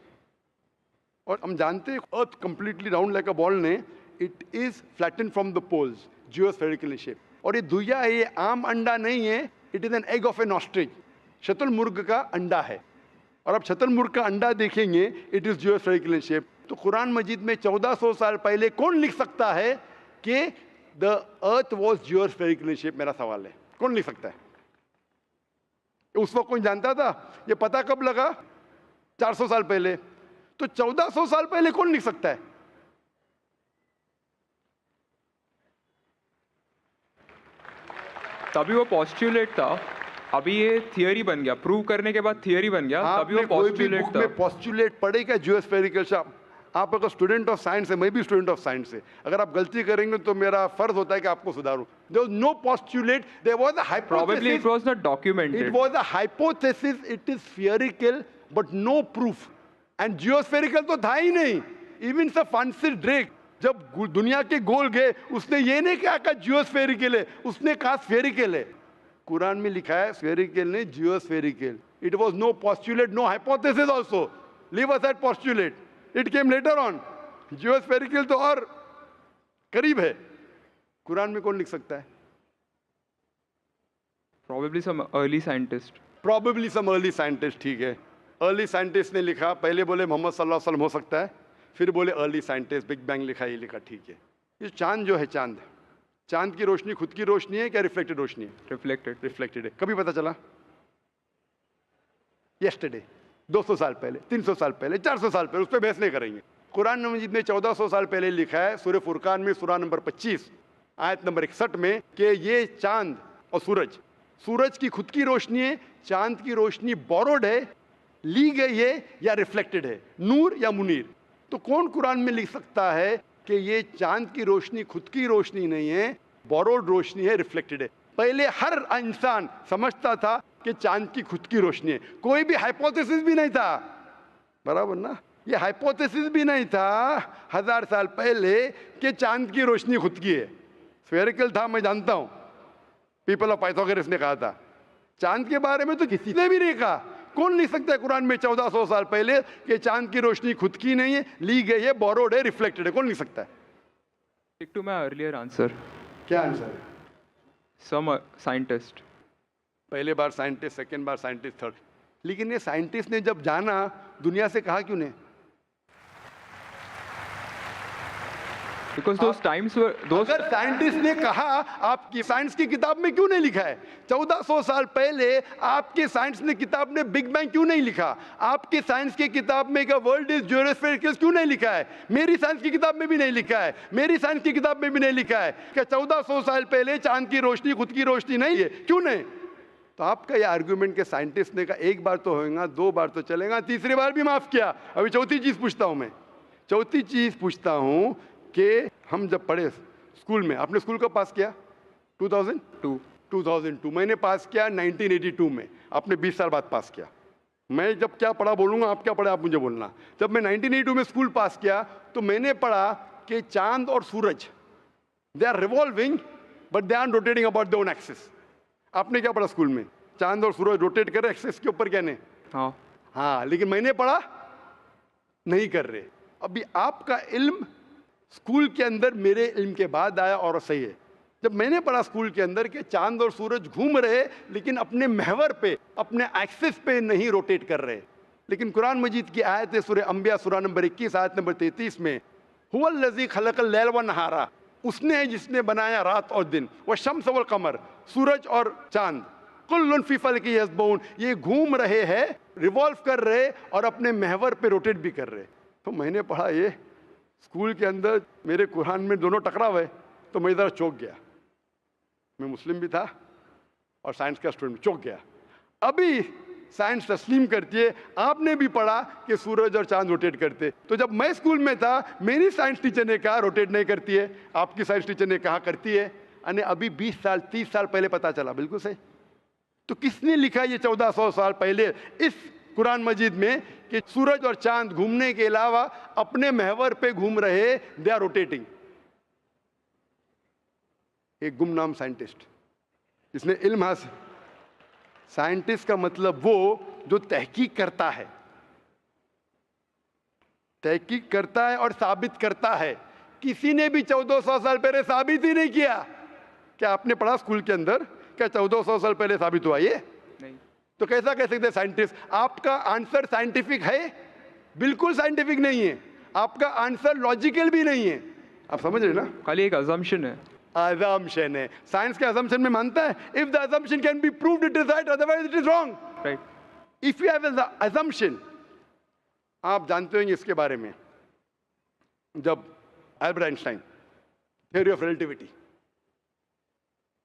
और हम जानते हैं earth completely round like a ball ने, it is flatten from the poles, geospherical shape. और ये दुहिया है, ये आम अंडा नहीं है, it is an egg of an ostrich, शतुरमुर्ग का अंडा है। और अब शतुरमुर्ग का अंडा देखेंगे, इट इज जियोस्फेरिकल शेप। तो कुरान मजीद में 1400 साल पहले कौन लिख सकता है कि द अर्थ वॉज जियोस्फेरिकल शेप? मेरा सवाल है, कौन लिख सकता है? उस वक्त कौन जानता था? ये पता कब लगा? 400 साल पहले। तो 1400 साल पहले कौन लिख सकता है? तभी वो postulate था, अभी ये थियरी बन गया, प्रूव करने के बाद थियरी बन गया, तभी वो आपने कोई भी postulate बुक था। में पोस्टुलेट पढ़ेगा जियोस्फेरिकल शेप? आप अगर स्टूडेंट ऑफ साइंस है, मैं भी स्टूडेंट ऑफ साइंस है, अगर आप गलती करेंगे तो मेरा फर्ज होता है कि आपको सुधारूं। There was no postulate, there was a Probably hypothesis, it was not documented. it was a hypothesis, it is spherical but no proof, and geospherical तो था ही नहीं। इवन सर फ्रांसिस ड्रेक जब दुनिया के गोल गए, उसने ये नहीं कहा जियोस्फेरिकल है, उसने कहा स्फेरिकल है। कुरान में लिखा है स्फेरिकल नहीं, geospherical. It was no postulate, no hypothesis also, leave aside postulate, it came later on. Geospherical तो और करीब है। कुरान में कौन लिख सकता है? Probably some early scientist. Probably some early scientist, ठीक है। अर्ली साइंटिस्ट ने लिखा, पहले बोले मोहम्मद सल्लल्लाहु अलैहि वसल्लम हो सकता है, फिर बोले अर्ली साइंटिस्ट, बिग बैंग लिखा, ये लिखा, ठीक है। ये चांद जो है, चांद, चांद की रोशनी खुद की रोशनी है क्या रिफ्लेक्टेड रोशनी है? Reflected. रिफ्लेक्टेड है। कभी पता चला? यस्टरडे, 200 साल पहले, 300 साल पहले, 400 साल पहले, उस पर बहस नहीं करेंगे। कुरान मजीद में 1400 साल पहले लिखा है सूरह फुरकान में सूरह नंबर 25 आयत नंबर 61 में कि ये चांद और सूरज, सूरज की खुद की रोशनी है, चांद की रोशनी बोरोड है, ली गई है या रिफ्लेक्टेड है, नूर या मुनीर। तो कौन कुरान में लिख सकता है कि ये चांद की रोशनी खुद की रोशनी नहीं है, बोरोड रोशनी है, रिफ्लेक्टेड है? पहले हर इंसान समझता था कि चांद की खुद की रोशनी है, कोई भी हाइपोथेसिस भी नहीं था, बराबर ना? ये हाइपोथेसिस भी नहीं था 1000 साल पहले कि चांद की रोशनी खुद की है। स्फेरिकल था, मैं जानता हूं, पीपल ऑफ पाइथागोरस ने कहा था। चांद के बारे में तो किसी ने भी नहीं कहा। कौन लिख सकता है कुरान में 1400 साल पहले कि चांद की रोशनी खुद की नहीं है, ली गई है, बोरोड है, रिफ्लेक्टेड है? कौन लिख सकता है? Stick to my earlier answer. क्या आंसर है? Some scientist. पहले बार साइंटिस्ट, सेकेंड बार साइंटिस्ट, थर्ड। लेकिन ये साइंटिस्ट ने जब जाना, दुनिया से कहा क्यों नहीं? Because those times were those. अगर साइंटिस्ट ने कहा, आपकी साइंस की किताब में क्यों नहीं लिखा है? 1400 साल पहले आपके साइंस ने किताब में बिग बैंग क्यों नहीं लिखा? आपके साइंस की किताब में का वर्ल्ड इज जियोस्फेरिकल क्यों नहीं लिखा है? मेरी साइंस की किताब में भी नहीं लिखा है, मेरी साइंस की किताब में भी नहीं लिखा है कि 1400 साल पहले चांद की रोशनी खुद की रोशनी नहीं है। क्यों नहीं? तो आपका ये आर्ग्यूमेंट के साइंटिस्ट ने कहा एक बार तो होगा, 2 बार तो चलेगा, तीसरी बार भी माफ किया। अभी चौथी चीज पूछता हूं मैं, चौथी चीज पूछता हूं कि हम जब पढ़े स्कूल में, आपने स्कूल कब पास किया? 2002। मैंने पास किया 1982 में, आपने 20 साल बाद पास किया। मैं जब क्या पढ़ा बोलूंगा, आप क्या पढ़ा आप मुझे बोलना। जब मैं 1982 में स्कूल पास किया तो मैंने पढ़ा कि चांद और सूरज, they are revolving but they are rotating about their own axis. आपने क्या पढ़ा स्कूल में? चांद और सूरज रोटेट कर एक्सिस के ऊपर, क्या नहीं? हाँ. हाँ, लेकिन मैंने पढ़ा नहीं कर रहे। अभी आपका इल्म स्कूल के अंदर मेरे इल्म के बाद आया और सही है। जब मैंने पढ़ा स्कूल के अंदर कि चांद और सूरज घूम रहे लेकिन अपने महवर पे, अपने एक्सिस पे नहीं रोटेट कर रहे। लेकिन कुरान मजीद की आयत है सूरह अंबिया सूरह नंबर 21 आयत नंबर 33 में, हुवल्लज़ी खलक़ल लैल व नहारा, उसने है जिसने बनाया रात और दिन, व शम्स वल कमर, सूरज और चांद, कुल्लुन फी फलकी यस्बहून, ये घूम रहे हैं, रिवॉल्व कर रहे और अपने महवर पे रोटेट भी कर रहे। तो मैंने पढ़ा ये स्कूल के अंदर, मेरे कुरान में दोनों टकराव है, तो मैं इधर चौंक गया। मैं मुस्लिम भी था और साइंस का स्टूडेंट, चौंक गया। अभी साइंस तस्लीम करती है, आपने भी पढ़ा कि सूरज और चांद रोटेट करते। तो जब मैं स्कूल में था, मेरी साइंस टीचर ने कहा रोटेट नहीं करती है, आपकी साइंस टीचर ने कहा करती है। यानी अभी 20 साल 30 साल पहले पता चला, बिल्कुल सही। तो किसने लिखा ये 1400 साल पहले इस कुरान मजीद में कि सूरज और चांद घूमने के अलावा अपने महवर पे घूम रहे, दे आर रोटेटिंग? एक गुमनाम साइंटिस्ट जिसने इल्म हासिल। साइंटिस्ट का मतलब वो जो तहकीक करता है, तहकीक करता है और साबित करता है। किसी ने भी 1400 साल पहले साबित ही नहीं किया। क्या आपने पढ़ा स्कूल के अंदर क्या 1400 साल पहले साबित हुआ ये? नहीं। तो कैसा कह सकते साइंटिस्ट? आपका आंसर साइंटिफिक है? बिल्कुल साइंटिफिक नहीं है। आपका आंसर लॉजिकल भी नहीं है। आप समझ रहे ना? खाली एक अजम्पशन है। assumption है। साइंस के assumption में मानता है if the assumption can be proved it is right, otherwise it is wrong. Right. If you have an assumption, आप जानते होंगे इसके बारे में, जब Albert Einstein theory of relativity,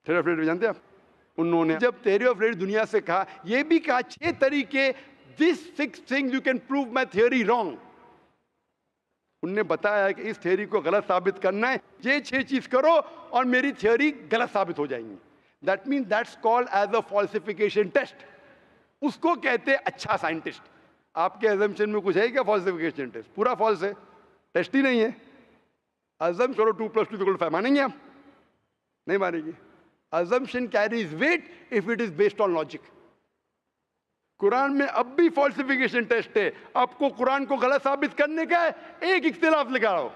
theory of relativity जानते हैं आप? उन्होंने जब थ्योरी ऑफ रिलेटिविटी दुनिया से कहा, ये भी कहा 6 तरीके, this 6 things you can prove my theory wrong. उनने बताया कि इस थ्योरी को गलत साबित करना है, ये 6 चीज करो और मेरी थ्योरी गलत साबित हो जाएंगी। That mean that's called as a falsification test. उसको कहते हैं अच्छा साइंटिस्ट। आपके अजम्पशन में कुछ है क्या फॉल्सिफिकेशन टेस्ट? पूरा फॉल्स है, टेस्ट ही नहीं है। अजम करो 2 + 2 = 5, मानेंगे आप? नहीं मानेंगे। Assumption carries weight if it is based on logic. Quran में अब भी फॉल्सिफिकेशन टेस्ट है। आपको कुरान को गलत साबित करने का है, एक इख्तिलाफ लगाओ,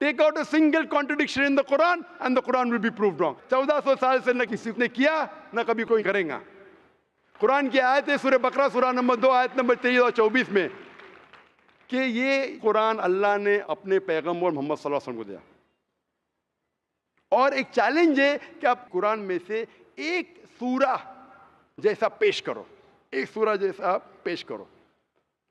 take out a single contradiction in the Quran and the Quran will be proved wrong. 1400 साल से न किसी ने किया न कभी कोई करेगा। कुरान की आयत है सूरह बकरा सूरह नंबर 2 आयत नंबर 23 और 24 में कि ये कुरान अल्लाह ने अपने पैगंबर मोहम्मद सल्लल्लाहु अलैहि वसल्लम को दिया। और एक चैलेंज है कि आप कुरान में से एक सूरा जैसा पेश करो, एक सूरा जैसा पेश करो।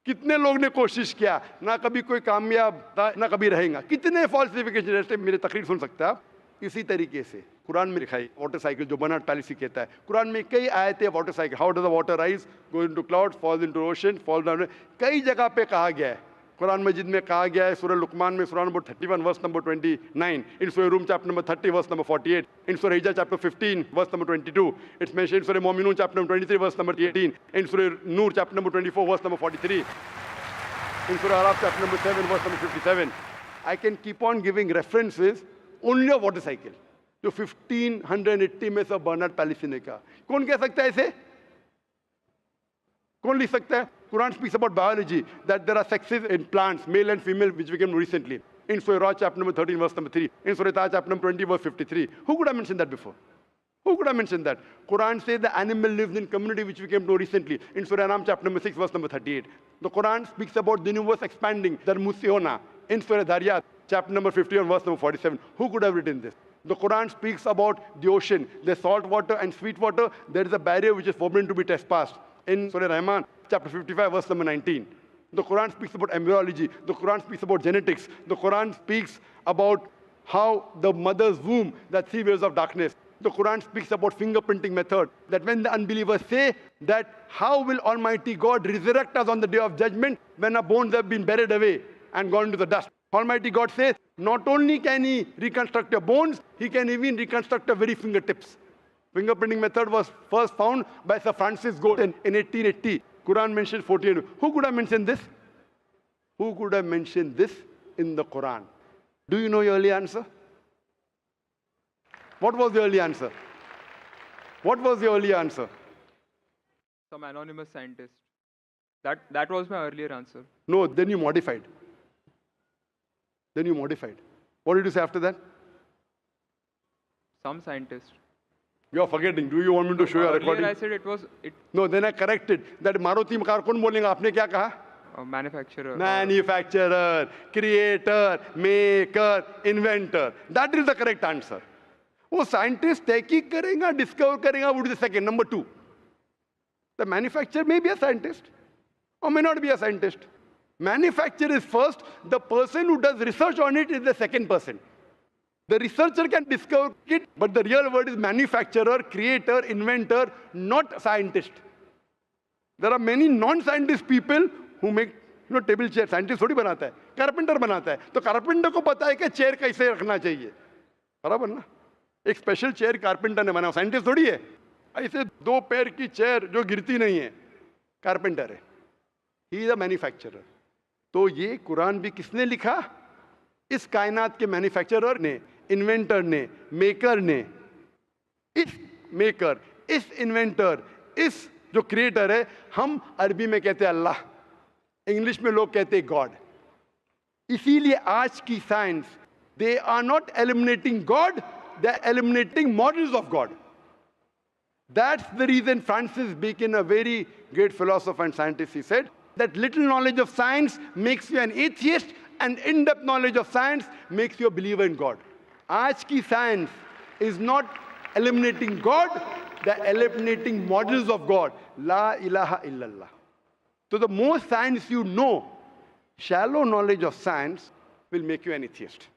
कितने लोग ने कोशिश किया, ना कभी कोई कामयाब था ना कभी रहेगा। कितने फॉल्सिफिकेशन, जैसे मेरे तकरीर सुन सकते हैं आप। इसी तरीके से कुरान में लिखा है वाटर साइकिल, जो बर्नार्ड पॉलिसी कहता है। कुरान में कई आयतें water cycle, how does the water rise, go into cloud, falls into ocean, fall down, कई जगह पे कहा गया है। कुरान मजीद में कहा गया है सूरह लुकमान में सूरह number 31 verse number 29, in surah Rum chapter number 30 verse number 48, in surah Hijr chapter 15 verse number 22, it's mentioned in surah Muminun chapter number 23 verse number 18, in surah Noor chapter number 24 verse number 43, in surah Araf chapter number 7 verse number 57. I can keep on giving references only of water cycle, जो 1580 में सब Bernard policy ने कहा। कौन कह सकता है इसे? कौन लिख सकता है? Quran speaks about biology, that there are sexes in plants, male and female, which we came recently. In Surah Ra, chapter number 13, verse number 3. In Surah Taha, chapter number 20, verse 53. Who could have mentioned that before? Who could have mentioned that? Quran says the animal lives in community, which we came to recently. In Surah Anam, chapter number 6, verse number 38. The Quran speaks about the universe expanding, the Musiona. In Surah Dhariyat, chapter number 51, verse number 47. Who could have written this? The Quran speaks about the ocean, the salt water and sweet water. There is a barrier which is forbidden to be trespassed. In Surah Rahman, chapter 55, verse number 19. The Quran speaks about embryology. The Quran speaks about genetics. The Quran speaks about how the mother's womb, the 3 waves of darkness. The Quran speaks about fingerprinting method, that when the unbelievers say that how will Almighty God resurrect us on the day of judgment when our bones have been buried away and gone into the dust. Almighty God says, not only can He reconstruct your bones, He can even reconstruct your very fingertips. Fingerprinting method was first found by Sir Francis Galton in 1880. Quran mentions 14. Who could have mentioned this? Who could have mentioned this in the Quran? Do you know your early answer? What was the early answer? What was the early answer? Some anonymous scientist. That was my earlier answer. No, then you modified. What did you say after that? Some scientist. You are forgetting. Do you want me to show you a Earlier recording? I said it was No, then I corrected. That Maruti car कौन बोलेगा? आपने क्या कहा? a manufacturer. Manufacturer, creator, maker, inventor. That is the correct answer. वो scientist तहकीक करेगा, discover करेगा, would be the second. Number two, the manufacturer may be a scientist or may not be a scientist. Manufacturer is first. The person who does research on it is the second person. The researcher can discover it, but the real word is manufacturer, creator, inventor, not scientist. There are many non-scientist people who make table chair. Scientist थोड़ी बनाता है, carpenter बनाता है. तो carpenter को पता है कि चेयर कैसे रखना चाहिए, बराबर ना. एक स्पेशल चेयर कारपेंटर ने बनाया, साइंटिस्ट थोड़ी है. ऐसे दो पैर की चेयर जो गिरती नहीं है, कारपेंटर है. He is a manufacturer. तो ये कुरान भी किसने लिखा? इस कायनात के मैन्युफैक्चरर ने, इन्वेंटर ने, मेकर ने. इस मेकर, इस इन्वेंटर, इस जो क्रिएटर है, हम अरबी में कहते हैं अल्लाह, इंग्लिश में लोग कहते हैं गॉड. इसीलिए आज की science, they are not eliminating God, they are eliminating models of God. That's the reason Francis Bacon, a very great philosopher and scientist, he said that little knowledge of science makes you an atheist and in-depth knowledge of science makes you a believer in God. आज की science is not eliminating God, they're eliminating models of God. La ilaha illallah. So the more science you know, shallow knowledge of science will make you an atheist.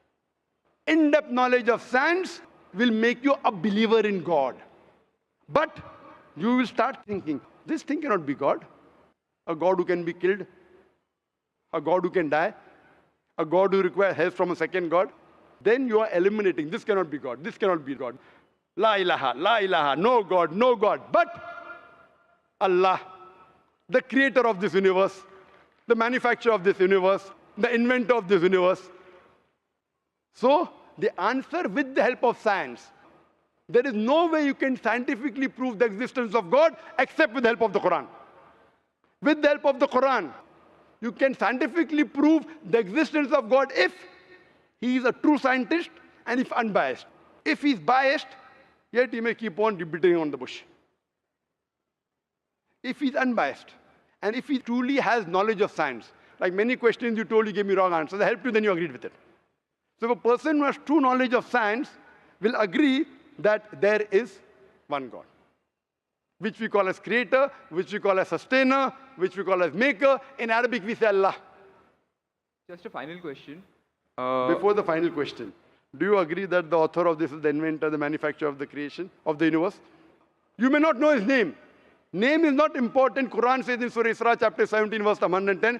In-depth knowledge of science will make you a believer in God. But you will start thinking, this thing cannot be God. A God who can be killed, a God who can die, a God who requires help from a second God. Then you are eliminating, this cannot be God, this cannot be God. La ilaha, no God, no God. But Allah, the creator of this universe, the manufacturer of this universe, the inventor of this universe. So the answer with the help of science. There is no way you can scientifically prove the existence of God except with the help of the Quran. With the help of the Quran, you can scientifically prove the existence of God if he is a true scientist and if unbiased. If he is biased, yet he may keep on beating on the bush. If he is unbiased, and if he truly has knowledge of science, like many questions you told, you gave me wrong answers, I helped you, then you agreed with it. So if a person who has true knowledge of science will agree that there is one God, which we call as creator, which we call as sustainer, which we call as maker. In Arabic, we say Allah. Just a final question. Before the final question, do you agree that the author of this is the inventor, the manufacturer of the creation, of the universe? You may not know his name. Name is not important. Quran says in Surah Isra, chapter 17, verse 110,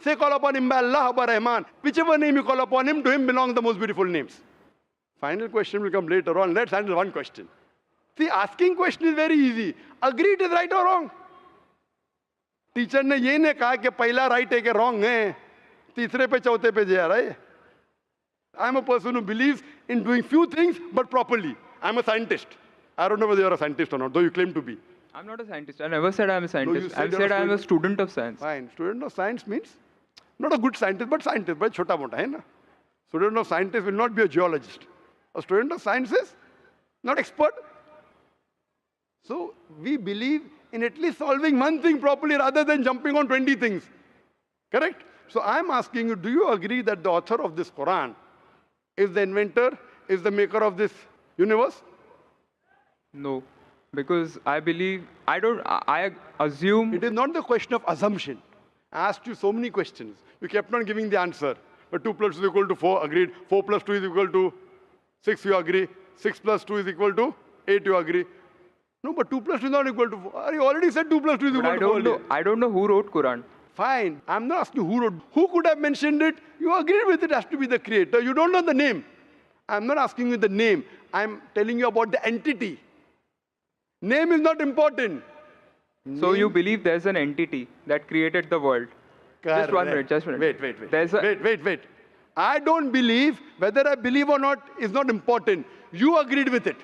Say, call upon him by Allah or by Rahman. Whichever name you call upon him, to him belong the most beautiful names. Final question will come later on. Let's handle one question. See, asking question is very easy. Agree it is right or wrong. Teacher ने ये नहीं कहा कि पहला right है कि wrong है, तीसरे पे चौथे पे जा रहा है. I am a person who believes in doing few things but properly. I am a scientist. I don't know whether you are a scientist or not, though you claim to be. I'm not a scientist. I never said I'm a scientist. I you're said a I'm a student. student of science. Fine. Student of science means not a good scientist, but छोटा मोटा है ना. Student of scientist will not be a geologist. A student of science is not expert. So we believe in at least solving one thing properly rather than jumping on 20 things. Correct? So I'm asking you, do you agree that the author of this Quran is the inventor, is the maker of this universe? No, because I believe, I assume. It is not the question of assumption. I asked you so many questions. You kept on giving the answer. But 2 plus 2 is equal to 4, agreed. 4 plus 2 is equal to 6, you agree. 6 plus 2 is equal to 8, you agree. No, but 2 plus 2 is not equal to 4. You already said 2 plus 2 is equal to 4. I don't know who wrote Quran. Fine. I'm not asking who wrote. Who could have mentioned it? You agreed with it has to be the creator. You don't know the name. I'm not asking you the name. I'm telling you about the entity. Name is not important. So you believe there's an entity that created the world? Correct. Just 1 minute. Wait. Wait. I don't believe, whether I believe or not is not important. You agreed with it.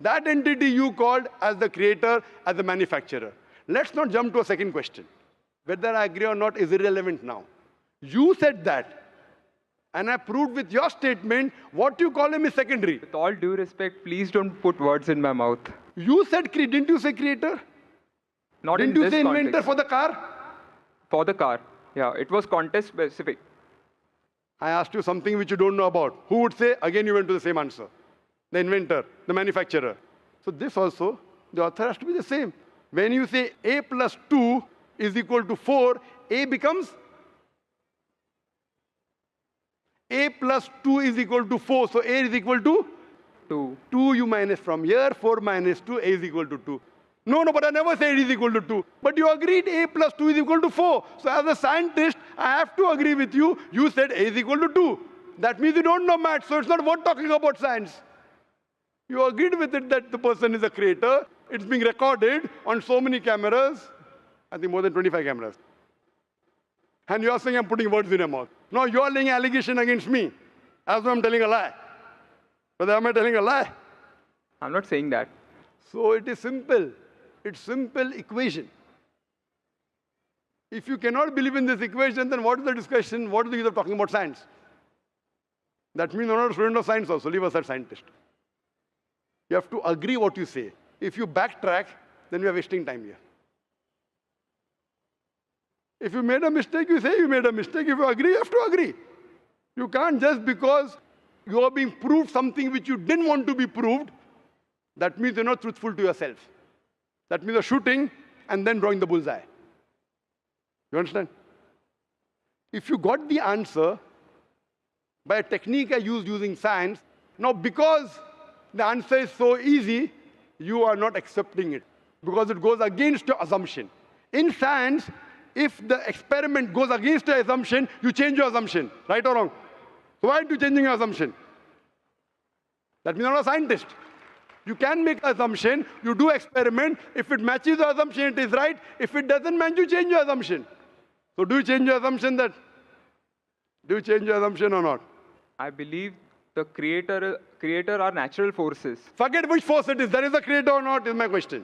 That entity you called as the creator, as the manufacturer. Let's not jump to a second question. Whether I agree or not is irrelevant now. You said that, and I proved with your statement what you call him is secondary. With all due respect, please don't put words in my mouth. You said, didn't you say creator? Not Didn't in you this say inventor context. for the car? For the car. Yeah, it was context specific. I asked you something which you don't know about. Who would say? Again, you went to the same answer. The inventor, the manufacturer. So this also, the author has to be the same. When you say A plus 2 is equal to 4, A becomes A plus 2 is equal to 4. So A is equal to 2. 2 you minus from here, 4 minus 2, A is equal to 2. No, but I never said it is equal to 2. But you agreed A plus 2 is equal to 4. So as a scientist, I have to agree with you. You said A is equal to 2. That means you don't know math, so it's not worth talking about science. You agreed with it that the person is a creator. It's being recorded on so many cameras. I think more than 25 cameras. And you are saying I'm putting words in your mouth. No, you are laying allegation against me. As though I'm telling a lie. But am I telling a lie? I'm not saying that. So it is simple. It's simple equation. If you cannot believe in this equation, then what is the discussion? What is the use of talking about science? That means you're not a student of science also. Leave aside scientist. You have to agree what you say. If you backtrack, then we are wasting time here. If you made a mistake, you say you made a mistake. If you agree, you have to agree. You can't just because you are being proved something which you didn't want to be proved, that means you're not truthful to yourself. That means you're shooting and then drawing the bullseye. You understand? If you got the answer by a technique I used using science, now because the answer is so easy, you are not accepting it because it goes against your assumption. In science, if the experiment goes against your assumption, you change your assumption, right or wrong? So why are you changing your assumption? That means you're not a scientist. You can make an assumption, you do experiment. If it matches the assumption, it is right. If it doesn't match, you change your assumption. So do you change your assumption or not? I believe the creator are natural forces. Forget which force it is. There is a creator or not is my question.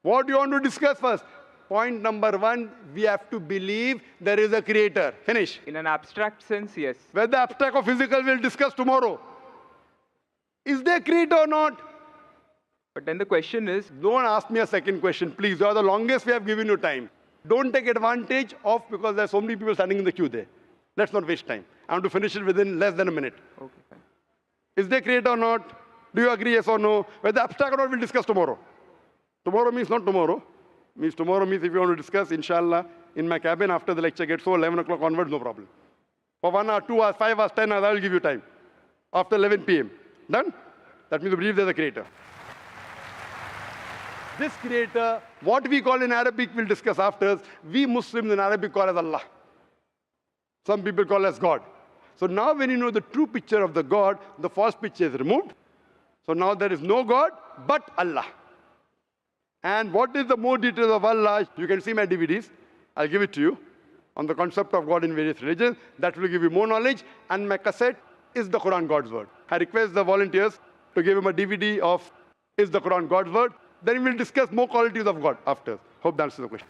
What do you want to discuss first? Point number 1, we have to believe there is a creator. Finish. In an abstract sense, yes. Whether abstract or physical, we'll discuss tomorrow. Is there a creator or not? But then the question is, Don't ask me a second question, please. You are the longest we have given you time. Don't take advantage of, because there are so many people standing in the queue there. Let's not waste time. I want to finish it within less than a minute. okay, fine. Is there a creator or not? Do you agree, yes or no? Whether abstract or not, we'll discuss tomorrow. Tomorrow means not tomorrow. Tomorrow means if you want to discuss, inshallah, in my cabin after the lecture gets over, 11 o'clock onwards, no problem. For 1 hour, 2 hours, 5 hours, 10 hours, I will give you time. After 11 p.m. Done? That means you believe there's a creator. This creator, what we call in Arabic, we'll discuss after. We Muslims in Arabic call as Allah. Some people call as God. So now when you know the true picture of the God, the false picture is removed. So now there is no God but Allah. And what is the more details of Allah? You can see my DVDs. I'll give it to you on the concept of God in various religions. That will give you more knowledge. And my cassette is the Quran God's Word. I request the volunteers to give him a DVD of Is the Quran God's Word? Then we'll discuss more qualities of God after. Hope that answers the question.